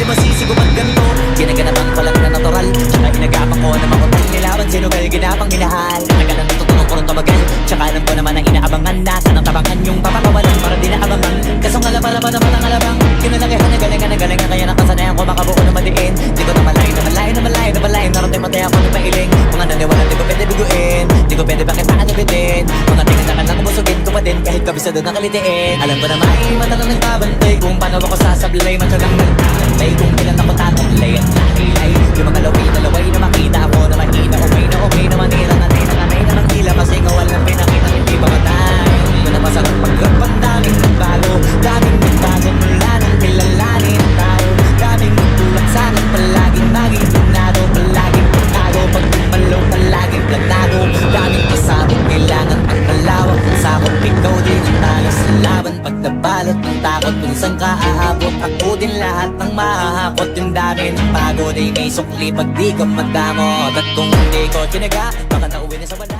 masisigo pag ganito. Ginaganapan ko lang na natural, tsaka inagapan ko na makutal. Nilaban sinugal, ginapang minahal. Nagalan natutulong ko rin tumagal, tsaka alam ko naman ang inaabangan. Nasa ng tabangan yung papakawalan para di naabangan. Kasong alaba-laba naman ang alabang. Kinalagahan na galing, kaya nakasanayan ko makabuo na madiin. Di ko na malayo, narating matay ako ng pailing. Mga naniwala di ko pwede biguin, di ko pwede bakit paanabitin. Mga tingin na lang umusugin ko pa din, kahit kabisado na kalitiin. Alam ko na may mata na nagbabantay kung paano ako sasablay. Matyagang nagtatantay kung kailan ako tatamlay at nakilay. Yung mga laway na makita ako na mahina. Okay na manira na tinanay na ng tila. Kasi nga walang pinakita hindi ba matay. Ito na masarap paglaban, daming nagbago mula nang kilalanin ang tao. Daming nagtulak sa'kin, palaging maging tunado, palaging pagtago. Pag tumalaw na laging plantado, daming pasabog, kailangan pang malawak. Sakot, ikaw din ang talo sa laban. Pag nabalot ng takot, kung saan ka aabot, ako din lahat ng mahahakot. Yung dami ng pagod ay may sukli pag di ka madamot. At kung hindi ko tinaga, baka nauwi na sa wala.